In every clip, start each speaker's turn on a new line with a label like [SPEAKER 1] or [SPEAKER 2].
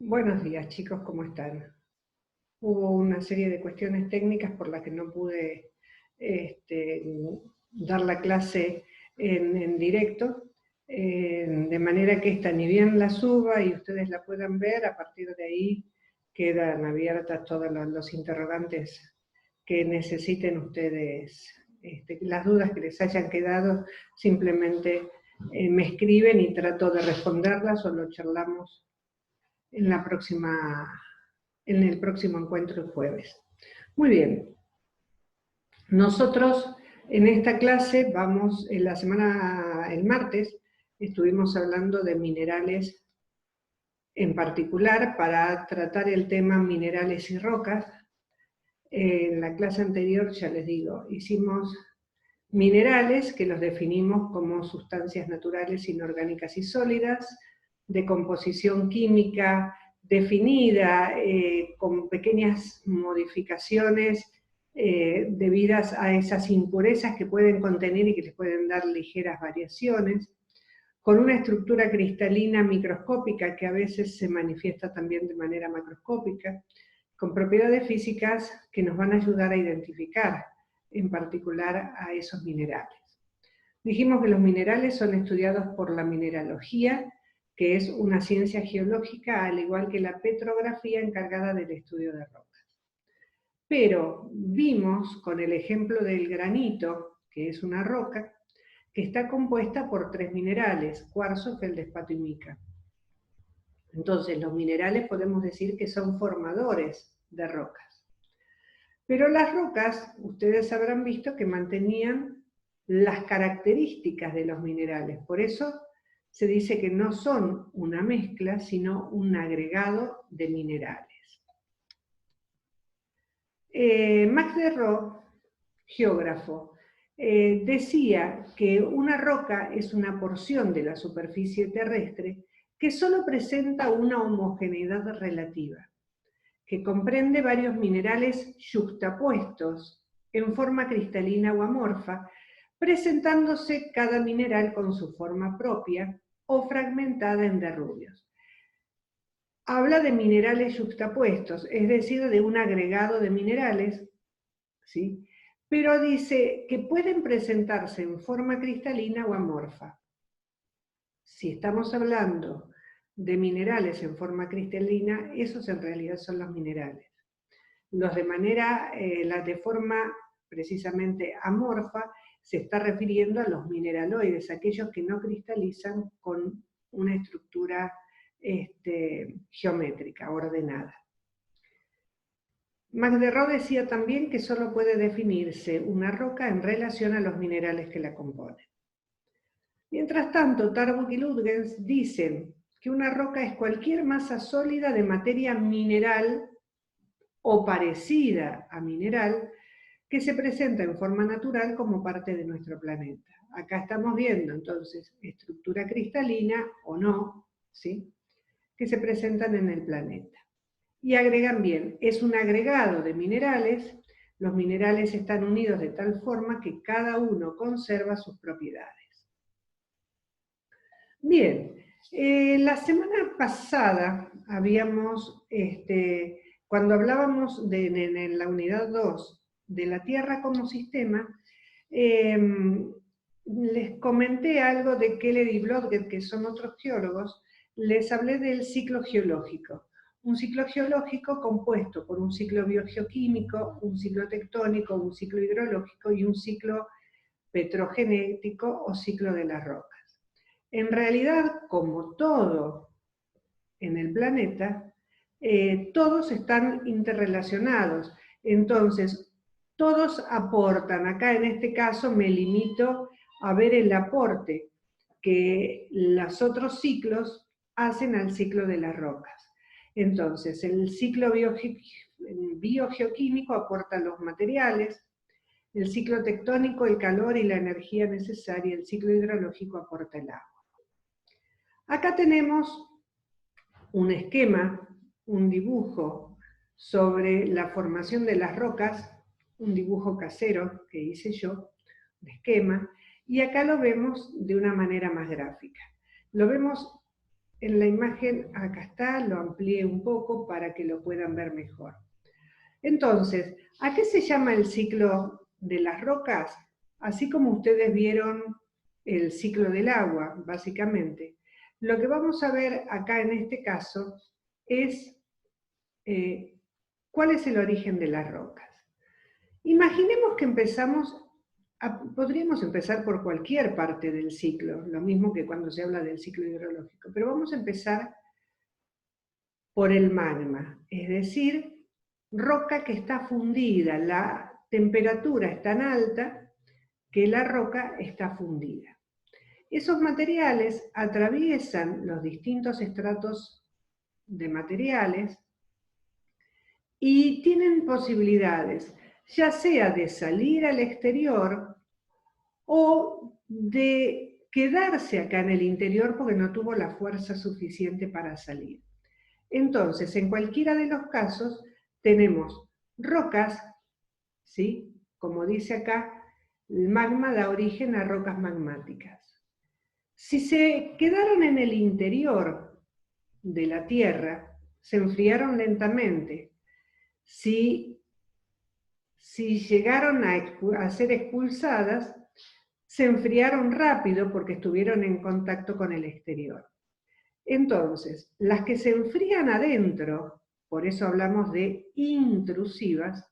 [SPEAKER 1] Buenos días, chicos, ¿cómo están? Hubo una serie de cuestiones técnicas por las que no pude dar la clase en directo, de manera que esta ni bien la suba y ustedes la puedan ver, a partir de ahí quedan abiertas todos los interrogantes que necesiten ustedes, las dudas que les hayan quedado, simplemente me escriben y trato de responderlas o lo charlamos en el próximo encuentro el jueves. Muy bien. Nosotros en esta clase vamos, el martes, estuvimos hablando de minerales en particular para tratar el tema minerales y rocas. En la clase anterior, ya les digo, hicimos minerales que los definimos como sustancias naturales inorgánicas y sólidas, de composición química definida, con pequeñas modificaciones debidas a esas impurezas que pueden contener y que les pueden dar ligeras variaciones, con una estructura cristalina microscópica que a veces se manifiesta también de manera macroscópica, con propiedades físicas que nos van a ayudar a identificar en particular a esos minerales. Dijimos que los minerales son estudiados por la mineralogía, que es una ciencia geológica, al igual que la petrografía encargada del estudio de rocas. Pero vimos con el ejemplo del granito, que es una roca, que está compuesta por 3 minerales: cuarzo, feldespato y mica. Entonces, los minerales podemos decir que son formadores de rocas. Pero las rocas, ustedes habrán visto que mantenían las características de los minerales. Por eso se dice que no son una mezcla, sino un agregado de minerales. Max de Roo, geógrafo, decía que una roca es una porción de la superficie terrestre que solo presenta una homogeneidad relativa, que comprende varios minerales yuxtapuestos en forma cristalina o amorfa, presentándose cada mineral con su forma propia o fragmentada en derrubios. Habla de minerales yuxtapuestos, es decir, de un agregado de minerales, ¿sí? Pero dice que pueden presentarse en forma cristalina o amorfa. Si estamos hablando de minerales en forma cristalina, esos en realidad son los minerales. Las de forma precisamente amorfa se está refiriendo a los mineraloides, aquellos que no cristalizan con una estructura geométrica, ordenada. Max de Roo decía también que solo puede definirse una roca en relación a los minerales que la componen. Mientras tanto, Tarbuck y Lütgens dicen que una roca es cualquier masa sólida de materia mineral o parecida a mineral que se presenta en forma natural como parte de nuestro planeta. Acá estamos viendo entonces estructura cristalina o no, ¿sí?, que se presentan en el planeta. Y agregan bien, es un agregado de minerales, los minerales están unidos de tal forma que cada uno conserva sus propiedades. Bien, la semana pasada habíamos, cuando hablábamos en la unidad 2 de la Tierra como sistema, les comenté algo de Keller y Blodgett, que son otros geólogos, les hablé del ciclo geológico. Un ciclo geológico compuesto por un ciclo biogeoquímico, un ciclo tectónico, un ciclo hidrológico y un ciclo petrogenético o ciclo de las rocas. En realidad, como todo en el planeta, todos están interrelacionados. Entonces, todos aportan. Acá en este caso me limito a ver el aporte que los otros ciclos hacen al ciclo de las rocas. Entonces, el ciclo biogeoquímico aporta los materiales, el ciclo tectónico el calor y la energía necesaria, el ciclo hidrológico aporta el agua. Acá tenemos un esquema, un dibujo sobre la formación de las rocas, un dibujo casero que hice yo, un esquema, y acá lo vemos de una manera más gráfica. Lo vemos en la imagen, acá está, lo amplié un poco para que lo puedan ver mejor. Entonces, ¿a qué se llama el ciclo de las rocas? Así como ustedes vieron el ciclo del agua, básicamente. Lo que vamos a ver acá en este caso es cuál es el origen de las rocas. Imaginemos que podríamos empezar por cualquier parte del ciclo, lo mismo que cuando se habla del ciclo hidrológico, pero vamos a empezar por el magma, es decir, roca que está fundida, la temperatura es tan alta que la roca está fundida. Esos materiales atraviesan los distintos estratos de materiales y tienen posibilidades, ya sea de salir al exterior o de quedarse acá en el interior porque no tuvo la fuerza suficiente para salir. Entonces, en cualquiera de los casos, tenemos rocas, ¿sí? Como dice acá, el magma da origen a rocas magmáticas. Si se quedaron en el interior de la Tierra, se enfriaron lentamente. Si llegaron a ser expulsadas, se enfriaron rápido porque estuvieron en contacto con el exterior. Entonces, las que se enfrían adentro, por eso hablamos de intrusivas,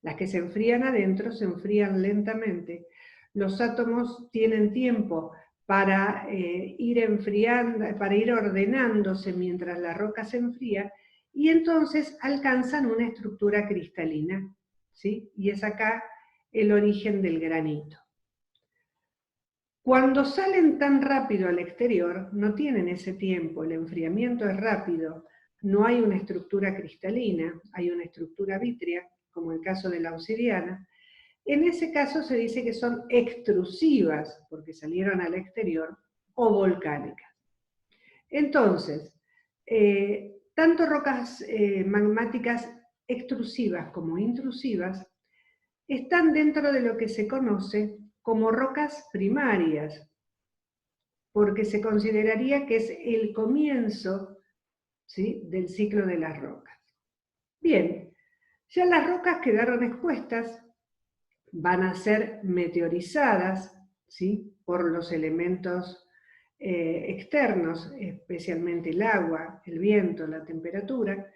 [SPEAKER 1] las que se enfrían adentro se enfrían lentamente. Los átomos tienen tiempo para ir enfriando, para ir ordenándose mientras la roca se enfría, y entonces alcanzan una estructura cristalina, ¿sí? Y es acá el origen del granito. Cuando salen tan rápido al exterior, no tienen ese tiempo, el enfriamiento es rápido, no hay una estructura cristalina, hay una estructura vítrea, como el caso de la obsidiana. En ese caso se dice que son extrusivas, porque salieron al exterior, o volcánicas. Entonces, tanto rocas magmáticas extrusivas como intrusivas están dentro de lo que se conoce como rocas primarias, porque se consideraría que es el comienzo, ¿sí?, del ciclo de las rocas. Bien, ya las rocas quedaron expuestas, van a ser meteorizadas, ¿sí?, por los elementos externos, especialmente el agua, el viento, la temperatura.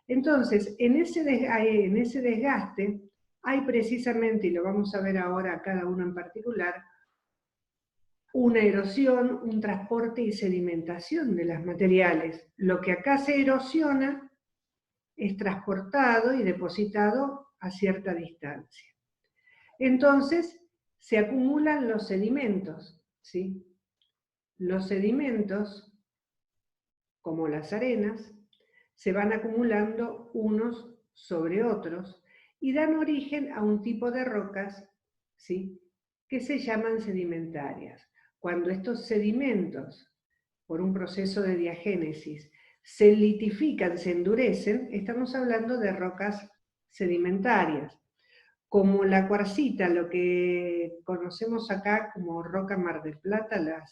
[SPEAKER 1] Entonces, en ese desgaste hay precisamente, y lo vamos a ver ahora cada uno en particular, una erosión, un transporte y sedimentación de los materiales. Lo que acá se erosiona es transportado y depositado a cierta distancia. Entonces, se acumulan los sedimentos, ¿sí? Los sedimentos, como las arenas, se van acumulando unos sobre otros y dan origen a un tipo de rocas, ¿sí?, que se llaman sedimentarias. Cuando estos sedimentos, por un proceso de diagénesis, se litifican, se endurecen, estamos hablando de rocas sedimentarias, como la cuarcita, lo que conocemos acá como roca Mar del Plata.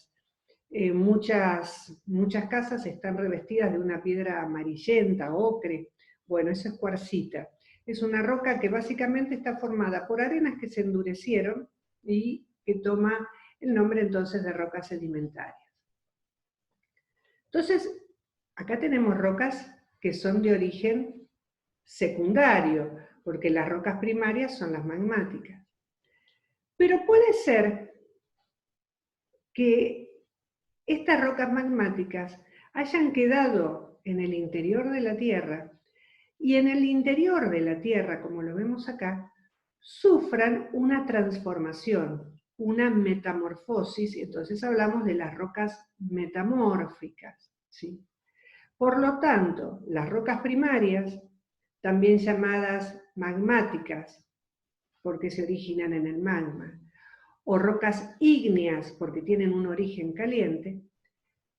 [SPEAKER 1] Muchas casas están revestidas de una piedra amarillenta, ocre. Bueno, eso es cuarcita. Es una roca que básicamente está formada por arenas que se endurecieron y que toma el nombre entonces de rocas sedimentarias. Entonces, acá tenemos rocas que son de origen secundario, porque las rocas primarias son las magmáticas. Pero puede ser que estas rocas magmáticas hayan quedado en el interior de la Tierra, y en el interior de la Tierra, como lo vemos acá, sufran una transformación, una metamorfosis, y entonces hablamos de las rocas metamórficas, ¿sí? Por lo tanto, las rocas primarias, también llamadas magmáticas, porque se originan en el magma, o rocas ígneas, porque tienen un origen caliente,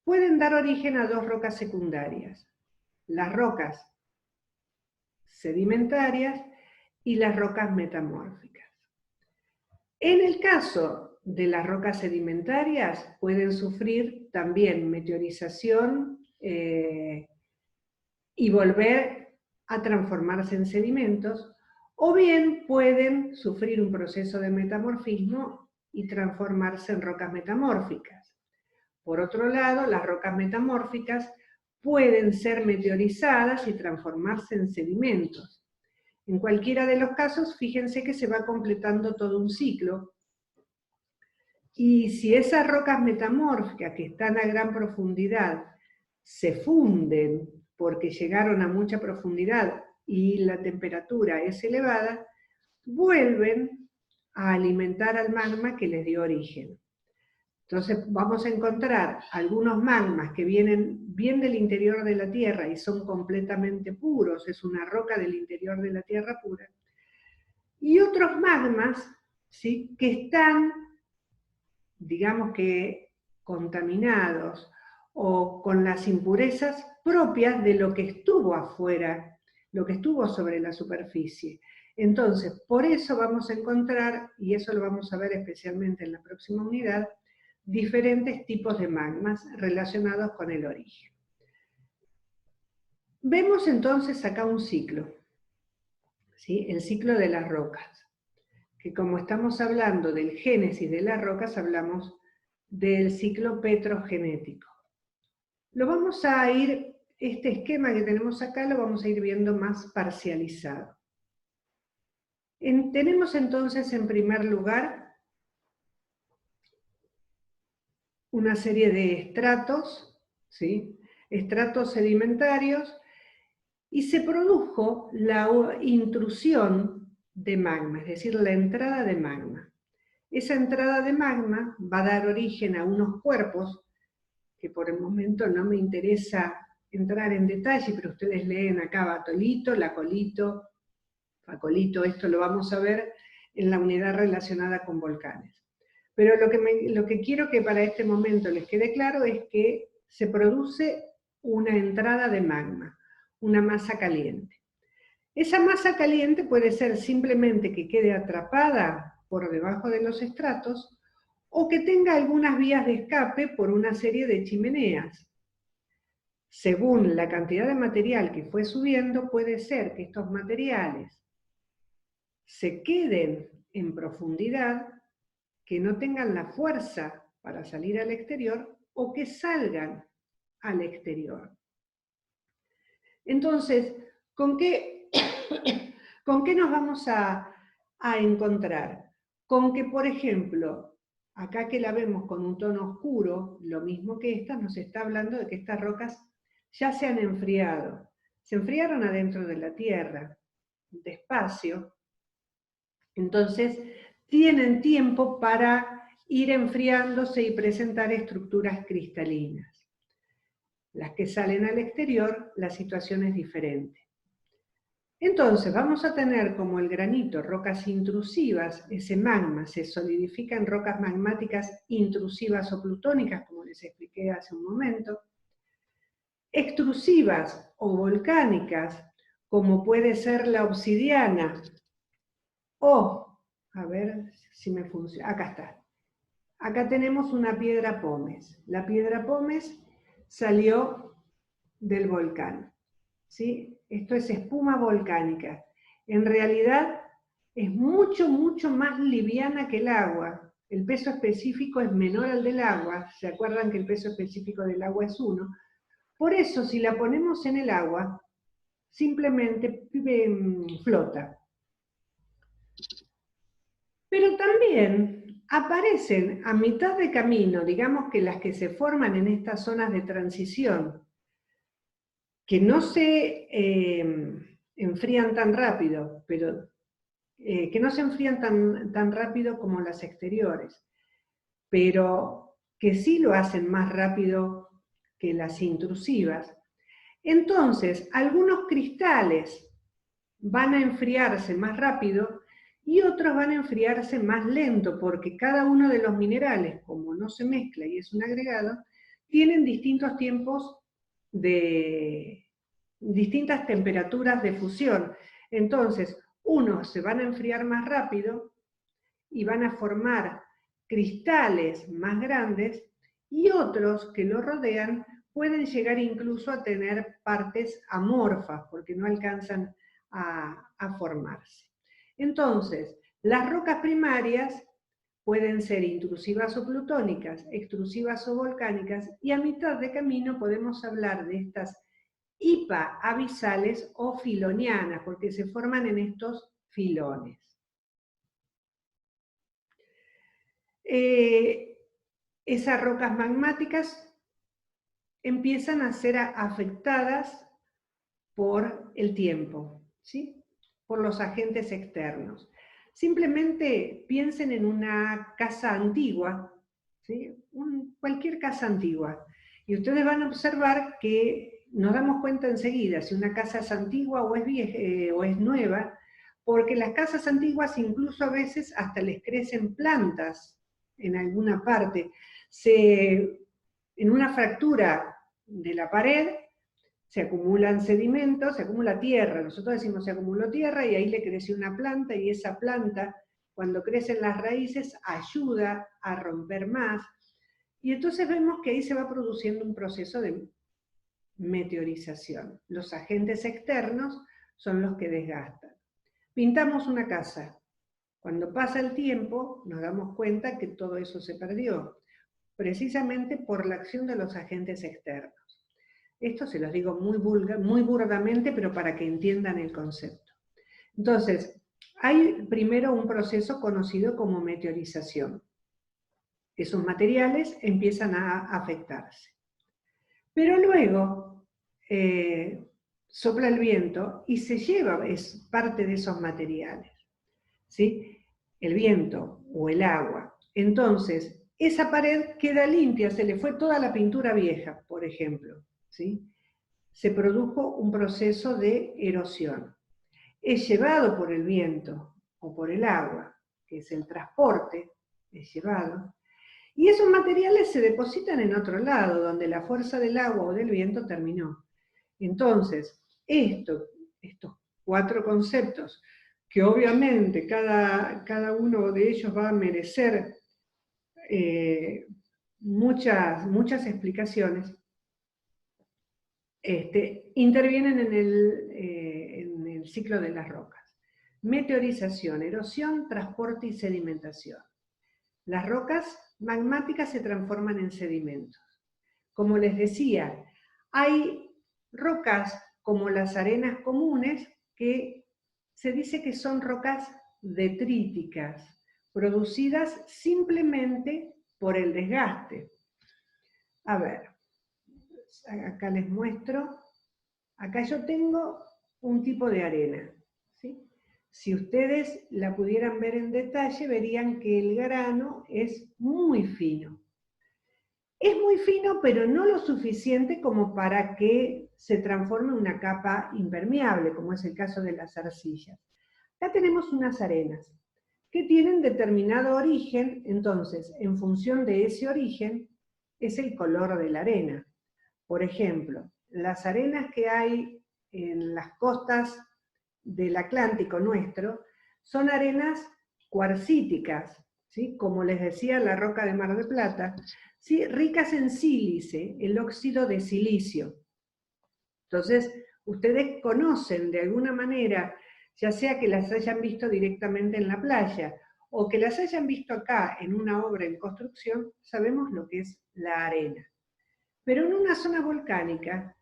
[SPEAKER 1] pueden dar origen a dos rocas secundarias: las rocas sedimentarias y las rocas metamórficas. En el caso de las rocas sedimentarias pueden sufrir también meteorización y volver a transformarse en sedimentos, o bien pueden sufrir un proceso de metamorfismo y transformarse en rocas metamórficas. Por otro lado, las rocas metamórficas pueden ser meteorizadas y transformarse en sedimentos. En cualquiera de los casos, fíjense que se va completando todo un ciclo. Y si esas rocas metamórficas que están a gran profundidad se funden porque llegaron a mucha profundidad y la temperatura es elevada, vuelven a alimentar al magma que les dio origen. Entonces vamos a encontrar algunos magmas que vienen bien del interior de la Tierra y son completamente puros, es una roca del interior de la Tierra pura, y otros magmas, ¿sí?, que están, digamos que, contaminados o con las impurezas propias de lo que estuvo afuera, lo que estuvo sobre la superficie. Entonces, por eso vamos a encontrar, y eso lo vamos a ver especialmente en la próxima unidad, diferentes tipos de magmas relacionados con el origen. Vemos entonces acá un ciclo, ¿sí?, el ciclo de las rocas, que como estamos hablando del génesis de las rocas, hablamos del ciclo petrogenético. Lo vamos a ir, este esquema que tenemos acá lo vamos a ir viendo más parcializado. Tenemos entonces en primer lugar una serie de estratos, ¿sí?, estratos sedimentarios, y se produjo la intrusión de magma, es decir, la entrada de magma. Esa entrada de magma va a dar origen a unos cuerpos, que por el momento no me interesa entrar en detalle, pero ustedes leen acá batolito, lacolito, facolito, esto lo vamos a ver en la unidad relacionada con volcanes. Pero lo que quiero que para este momento les quede claro es que se produce una entrada de magma, una masa caliente. Esa masa caliente puede ser simplemente que quede atrapada por debajo de los estratos o que tenga algunas vías de escape por una serie de chimeneas. Según la cantidad de material que fue subiendo, puede ser que estos materiales se queden en profundidad, que no tengan la fuerza para salir al exterior o que salgan al exterior. Entonces, ¿con qué nos vamos a encontrar? Con que, por ejemplo, acá que la vemos con un tono oscuro, lo mismo que esta, nos está hablando de que estas rocas ya se han enfriado. Se enfriaron adentro de la Tierra, despacio. Entonces, tienen tiempo para ir enfriándose y presentar estructuras cristalinas. Las que salen al exterior, la situación es diferente. Entonces, vamos a tener como el granito rocas intrusivas, ese magma se solidifica en rocas magmáticas intrusivas o plutónicas, como les expliqué hace un momento, extrusivas o volcánicas, como puede ser la obsidiana, o, a ver si me funciona, acá está. Acá tenemos una piedra pómez. La piedra pómez salió del volcán, ¿sí? Esto es espuma volcánica. En realidad es mucho, mucho más liviana que el agua. El peso específico es menor al del agua. ¿Se acuerdan que el peso específico del agua es 1? Por eso, si la ponemos en el agua, simplemente flota. Pero también aparecen a mitad de camino, digamos que las que se forman en estas zonas de transición, que no se enfrían tan rápido, pero que no se enfrían tan rápido como las exteriores, pero que sí lo hacen más rápido que las intrusivas. Entonces, algunos cristales van a enfriarse más rápido y otros van a enfriarse más lento, porque cada uno de los minerales, como no se mezcla y es un agregado, tienen distintos tiempos de distintas temperaturas de fusión. Entonces, unos se van a enfriar más rápido y van a formar cristales más grandes y otros que lo rodean pueden llegar incluso a tener partes amorfas porque no alcanzan a formarse. Entonces, las rocas primarias pueden ser intrusivas o plutónicas, extrusivas o volcánicas, y a mitad de camino podemos hablar de estas hipaabisales o filonianas, porque se forman en estos filones. Esas rocas magmáticas empiezan a ser afectadas por el tiempo, ¿sí? Por los agentes externos. Simplemente piensen en una casa antigua, ¿sí? Cualquier casa antigua, y ustedes van a observar que nos damos cuenta enseguida si una casa es antigua o es vieja, o es nueva, porque las casas antiguas incluso a veces hasta les crecen plantas en alguna parte. En una fractura de la pared se acumulan sedimentos, se acumula tierra, nosotros decimos se acumuló tierra y ahí le creció una planta y esa planta, cuando crecen las raíces, ayuda a romper más. Y entonces vemos que ahí se va produciendo un proceso de meteorización. Los agentes externos son los que desgastan. Pintamos una casa. Cuando pasa el tiempo, nos damos cuenta que todo eso se perdió, precisamente por la acción de los agentes externos. Esto se los digo muy burdamente, pero para que entiendan el concepto. Entonces, hay primero un proceso conocido como meteorización. Esos materiales empiezan a afectarse. Pero luego sopla el viento y se lleva parte de esos materiales, ¿sí? El viento o el agua. Entonces, esa pared queda limpia, se le fue toda la pintura vieja, por ejemplo, ¿sí? Se produjo un proceso de erosión. Es llevado por el viento o por el agua, que es el transporte, es llevado, y esos materiales se depositan en otro lado, donde la fuerza del agua o del viento terminó. Entonces, estos 4 conceptos, que obviamente cada uno de ellos va a merecer muchas explicaciones, intervienen en el ciclo de las rocas. Meteorización, erosión, transporte y sedimentación. Las rocas magmáticas se transforman en sedimentos. Como les decía, hay rocas como las arenas comunes que se dice que son rocas detríticas, producidas simplemente por el desgaste. A ver, acá les muestro. Acá yo tengo un tipo de arena, ¿sí? Si ustedes la pudieran ver en detalle, verían que el grano es muy fino. Es muy fino, pero no lo suficiente como para que se transforme en una capa impermeable, como es el caso de las arcillas. Acá tenemos unas arenas que tienen determinado origen, entonces, en función de ese origen, es el color de la arena. Por ejemplo, las arenas que hay en las costas del Atlántico nuestro son arenas cuarcíticas, ¿sí? Como les decía, la roca de Mar del Plata, ¿sí? Ricas en sílice, el óxido de silicio. Entonces, ustedes conocen de alguna manera, ya sea que las hayan visto directamente en la playa o que las hayan visto acá en una obra en construcción, sabemos lo que es la arena. Pero en una zona volcánica,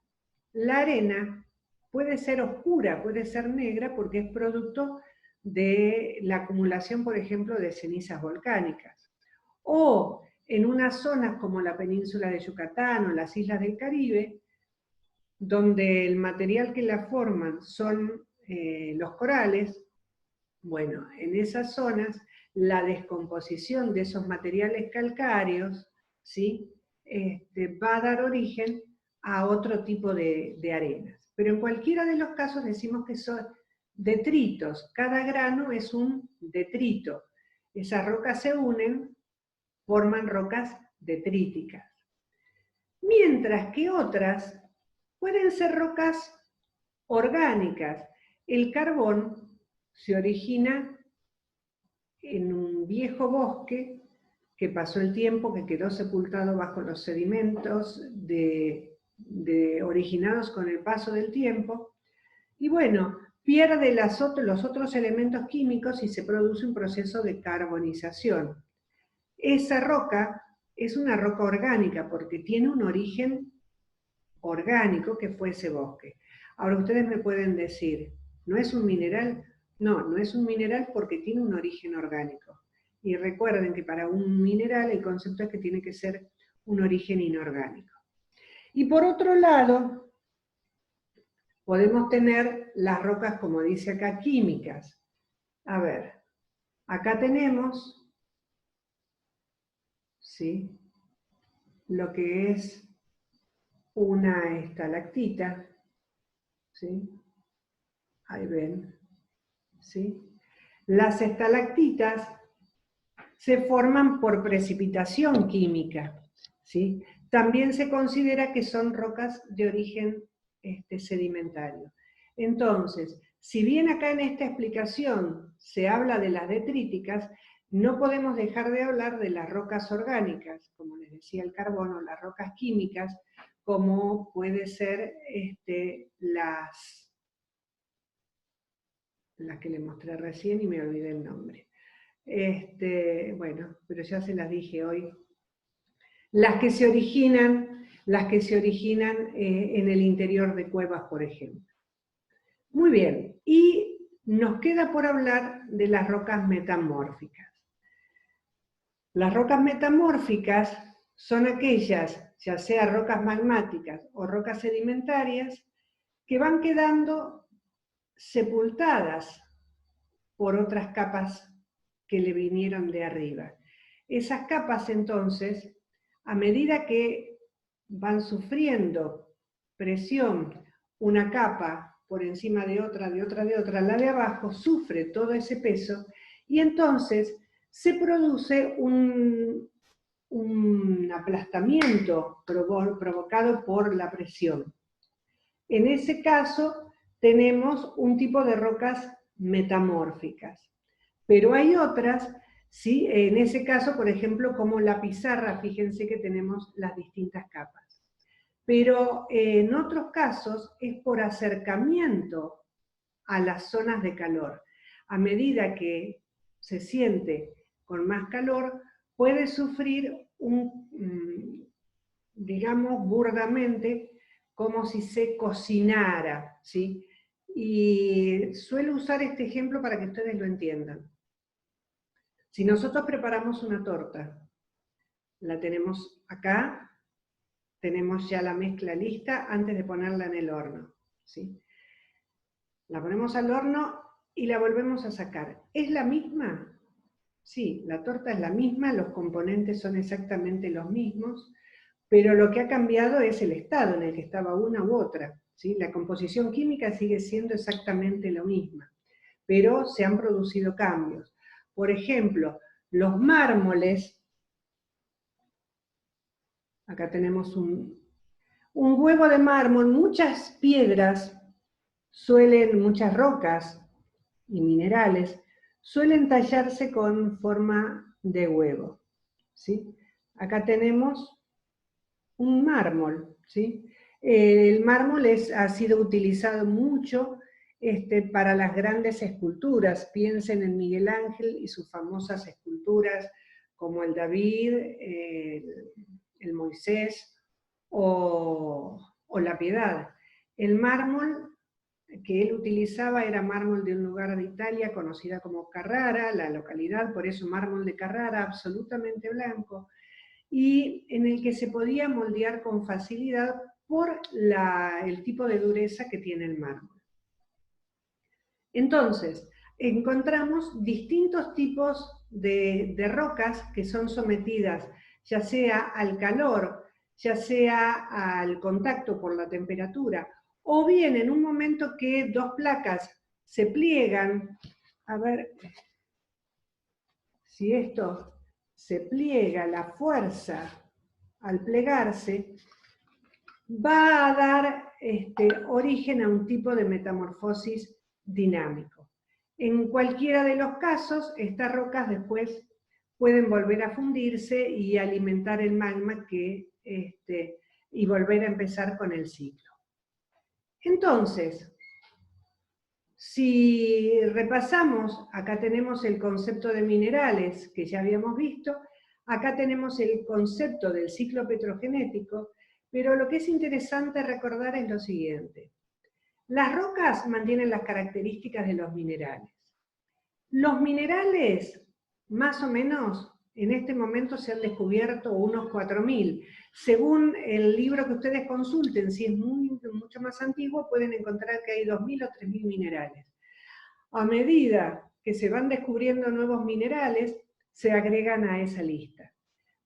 [SPEAKER 1] la arena puede ser oscura, puede ser negra, porque es producto de la acumulación, por ejemplo, de cenizas volcánicas. O en unas zonas como la península de Yucatán o las islas del Caribe, donde el material que la forman son los corales, bueno, en esas zonas la descomposición de esos materiales calcáreos, ¿sí? Va a dar origen a otro tipo de arenas. Pero en cualquiera de los casos decimos que son detritos. Cada grano es un detrito. Esas rocas se unen, forman rocas detríticas. Mientras que otras pueden ser rocas orgánicas. El carbón se origina en un viejo bosque que pasó el tiempo, que quedó sepultado bajo los sedimentos originados con el paso del tiempo, y bueno, pierde los otros elementos químicos y se produce un proceso de carbonización. Esa roca es una roca orgánica porque tiene un origen orgánico que fue ese bosque. Ahora ustedes me pueden decir, ¿no es un mineral? No, no es un mineral porque tiene un origen orgánico. Y recuerden que para un mineral el concepto es que tiene que ser un origen inorgánico. Y por otro lado, podemos tener las rocas, como dice acá, químicas. A ver, acá tenemos, ¿sí?, lo que es una estalactita, ¿sí? Ahí ven, ¿sí? Las estalactitas se forman por precipitación química, ¿sí? También se considera que son rocas de origen sedimentario. Entonces, si bien acá en esta explicación se habla de las detríticas, no podemos dejar de hablar de las rocas orgánicas, como les decía el carbono, las rocas químicas, como puede ser las que les mostré recién y me olvidé el nombre. Bueno, pero ya se las dije hoy. Las que se originan en el interior de cuevas, por ejemplo. Muy bien, y nos queda por hablar de las rocas metamórficas. Las rocas metamórficas son aquellas, ya sea rocas magmáticas o rocas sedimentarias, que van quedando sepultadas por otras capas que le vinieron de arriba. Esas capas, entonces, a medida que van sufriendo presión, una capa por encima de otra, la de abajo sufre todo ese peso y entonces se produce un aplastamiento provocado por la presión. En ese caso tenemos un tipo de rocas metamórficas, pero hay otras, ¿sí? En ese caso, por ejemplo, como la pizarra, fíjense que tenemos las distintas capas. Pero en otros casos es por acercamiento a las zonas de calor. A medida que se siente con más calor, puede sufrir digamos burdamente, como si se cocinara, ¿sí? Y suelo usar este ejemplo para que ustedes lo entiendan. Si nosotros preparamos una torta, la tenemos acá, tenemos ya la mezcla lista antes de ponerla en el horno, ¿sí? La ponemos al horno y la volvemos a sacar. ¿Es la misma? Sí, la torta es la misma, los componentes son exactamente los mismos, pero lo que ha cambiado es el estado en el que estaba una u otra, ¿sí? La composición química sigue siendo exactamente lo misma, pero se han producido cambios. Por ejemplo, los mármoles, acá tenemos un huevo de mármol, muchas piedras muchas rocas y minerales, suelen tallarse con forma de huevo, ¿sí? Acá tenemos un mármol, ¿sí? El mármol ha sido utilizado mucho para las grandes esculturas. Piensen en Miguel Ángel y sus famosas esculturas como el David, el Moisés o la Piedad. El mármol que él utilizaba era mármol de un lugar de Italia conocida como Carrara, la localidad, por eso mármol de Carrara, absolutamente blanco, y en el que se podía moldear con facilidad por el tipo de dureza que tiene el mármol. Entonces, encontramos distintos tipos de rocas que son sometidas ya sea al calor, ya sea al contacto por la temperatura, o bien en un momento que dos placas se pliegan, a ver si esto se pliega, la fuerza al plegarse, va a dar origen a un tipo de metamorfosis dinámico. En cualquiera de los casos, estas rocas después pueden volver a fundirse y alimentar el magma y volver a empezar con el ciclo. Entonces, si repasamos, acá tenemos el concepto de minerales que ya habíamos visto, acá tenemos el concepto del ciclo petrogenético, pero lo que es interesante recordar es lo siguiente. Las rocas mantienen las características de los minerales. Los minerales, más o menos, en este momento se han descubierto unos 4.000. Según el libro que ustedes consulten, si es mucho más antiguo, pueden encontrar que hay 2.000 o 3.000 minerales. A medida que se van descubriendo nuevos minerales, se agregan a esa lista.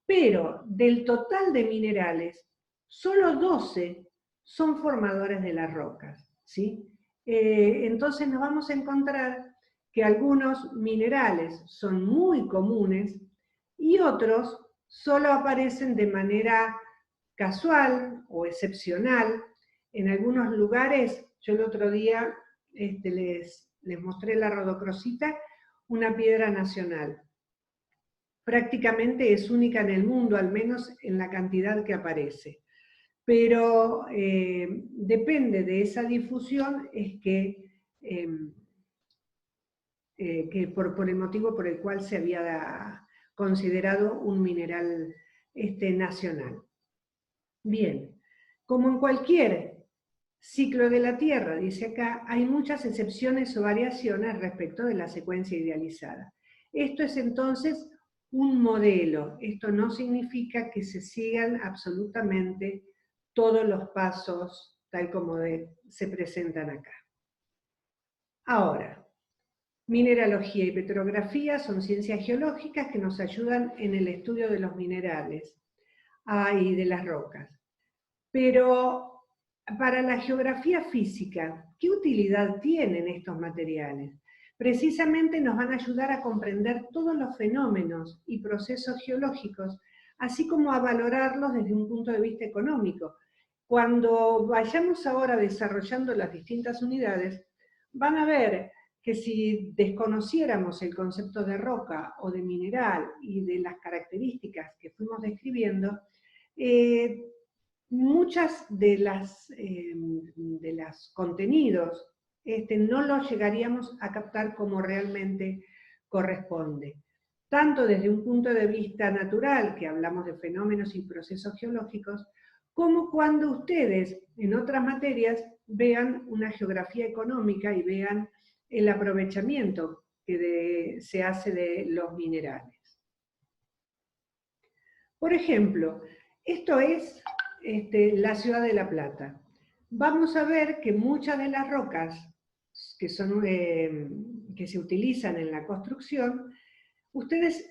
[SPEAKER 1] Pero del total de minerales, solo 12 son formadores de las rocas, ¿sí? Entonces nos vamos a encontrar que algunos minerales son muy comunes y otros solo aparecen de manera casual o excepcional. En algunos lugares, yo el otro día les mostré la rodocrosita, una piedra nacional. Prácticamente es única en el mundo, al menos en la cantidad que aparece. Pero depende de esa difusión, es que por el motivo por el cual se había considerado un mineral nacional. Bien, como en cualquier ciclo de la Tierra, dice acá, hay muchas excepciones o variaciones respecto de la secuencia idealizada. Esto es entonces un modelo. Esto no significa que se sigan absolutamente todos los pasos tal como se presentan acá. Ahora, mineralogía y petrografía son ciencias geológicas que nos ayudan en el estudio de los minerales y de las rocas. Pero para la geografía física, ¿qué utilidad tienen estos materiales? Precisamente nos van a ayudar a comprender todos los fenómenos y procesos geológicos, así como a valorarlos desde un punto de vista económico. Cuando vayamos ahora desarrollando las distintas unidades, van a ver que si desconociéramos el concepto de roca o de mineral y de las características que fuimos describiendo, muchas de las contenidos no los llegaríamos a captar como realmente corresponde. Tanto desde un punto de vista natural, que hablamos de fenómenos y procesos geológicos, como cuando ustedes en otras materias vean una geografía económica y vean el aprovechamiento que se hace de los minerales. Por ejemplo, esto es la ciudad de La Plata. Vamos a ver que muchas de las rocas que se utilizan en la construcción, ustedes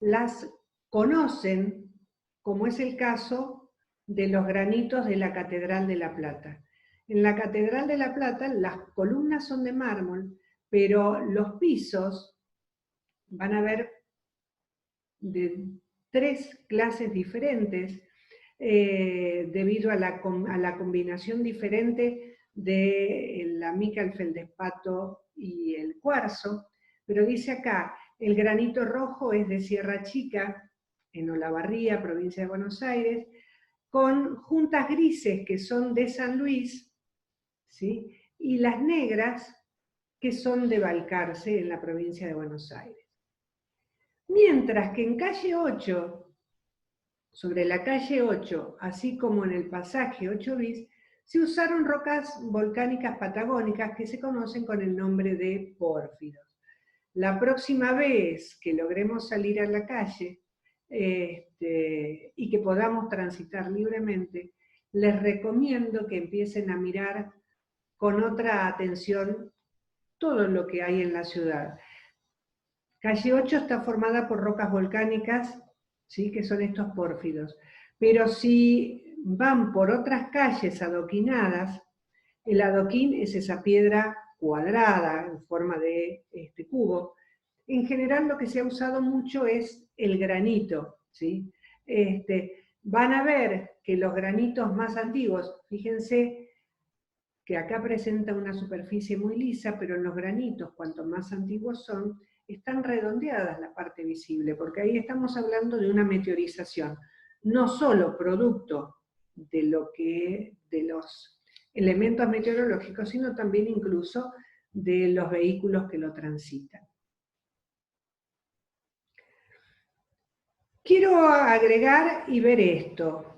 [SPEAKER 1] las conocen, como es el caso de los granitos de la Catedral de La Plata. En la Catedral de La Plata las columnas son de mármol, pero los pisos van a ver de 3 clases diferentes, debido a la combinación diferente de la mica, el feldespato y el cuarzo. Pero dice acá, el granito rojo es de Sierra Chica, en Olavarría, provincia de Buenos Aires, con juntas grises que son de San Luis, ¿sí? Y las negras que son de Balcarce, en la provincia de Buenos Aires. Mientras que en calle 8, sobre la calle 8, así como en el pasaje 8 bis, se usaron rocas volcánicas patagónicas que se conocen con el nombre de pórfidos. La próxima vez que logremos salir a la calle y que podamos transitar libremente, les recomiendo que empiecen a mirar con otra atención todo lo que hay en la ciudad. Calle 8 está formada por rocas volcánicas, ¿sí? Que son estos pórfidos. Pero si van por otras calles adoquinadas, el adoquín es esa piedra cuadrada en forma de cubo. En general lo que se ha usado mucho es el granito, ¿sí? Van a ver que los granitos más antiguos, fíjense que acá presenta una superficie muy lisa, pero en los granitos, cuanto más antiguos son, están redondeadas la parte visible, porque ahí estamos hablando de una meteorización, no solo producto de los elementos meteorológicos, sino también incluso de los vehículos que lo transitan. Quiero agregar y ver esto.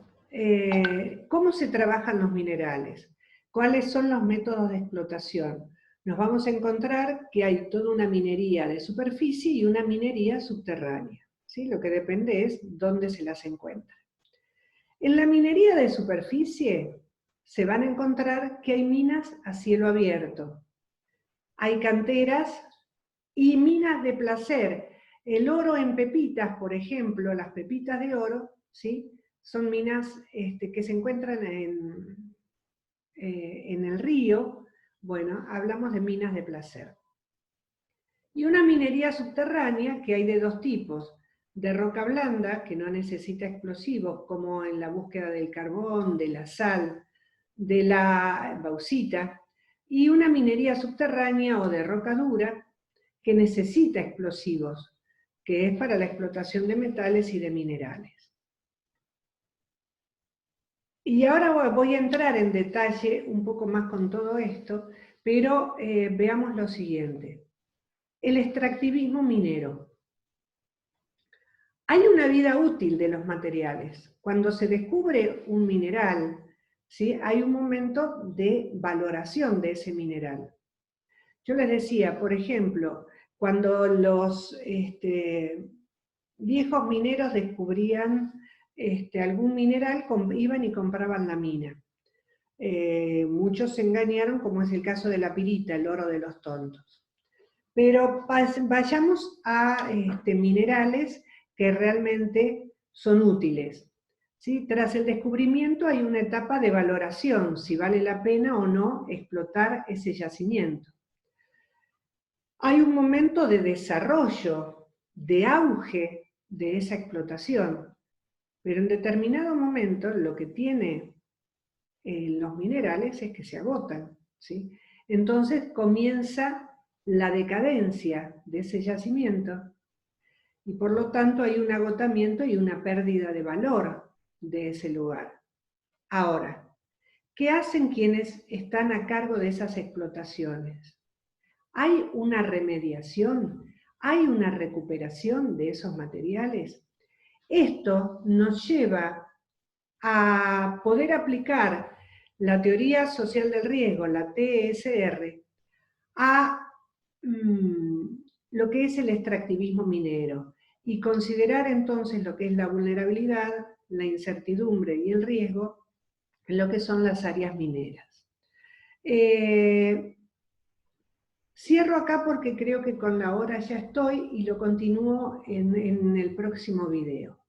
[SPEAKER 1] ¿Cómo se trabajan los minerales? ¿Cuáles son los métodos de explotación? Nos vamos a encontrar que hay toda una minería de superficie y una minería subterránea, ¿sí? Lo que depende es dónde se las encuentra. En la minería de superficie se van a encontrar que hay minas a cielo abierto, hay canteras y minas de placer. El oro en pepitas, por ejemplo, las pepitas de oro, ¿sí? Son minas que se encuentran en el río. Bueno, hablamos de minas de placer. Y una minería subterránea que hay de dos tipos, de roca blanda, que no necesita explosivos, como en la búsqueda del carbón, de la sal, de la bauxita, y una minería subterránea o de roca dura, que necesita explosivos, que es para la explotación de metales y de minerales. Y ahora voy a entrar en detalle un poco más con todo esto, pero veamos lo siguiente. El extractivismo minero. Hay una vida útil de los materiales. Cuando se descubre un mineral, ¿sí? Hay un momento de valoración de ese mineral. Yo les decía, por ejemplo, cuando los viejos mineros descubrían algún mineral, iban y compraban la mina. Muchos se engañaron, como es el caso de la pirita, el oro de los tontos. Pero vayamos a minerales que realmente son útiles. ¿Sí? Tras el descubrimiento hay una etapa de valoración, si vale la pena o no explotar ese yacimiento. Hay un momento de desarrollo, de auge de esa explotación, pero en determinado momento lo que tiene los minerales es que se agotan, ¿sí? Entonces comienza la decadencia de ese yacimiento y por lo tanto hay un agotamiento y una pérdida de valor de ese lugar. Ahora, ¿qué hacen quienes están a cargo de esas explotaciones? ¿Hay una remediación? ¿Hay una recuperación de esos materiales? Esto nos lleva a poder aplicar la teoría social del riesgo, la TSR, a lo que es el extractivismo minero y considerar entonces lo que es la vulnerabilidad, la incertidumbre y el riesgo en lo que son las áreas mineras. Cierro acá porque creo que con la hora ya estoy y lo continúo en el próximo video.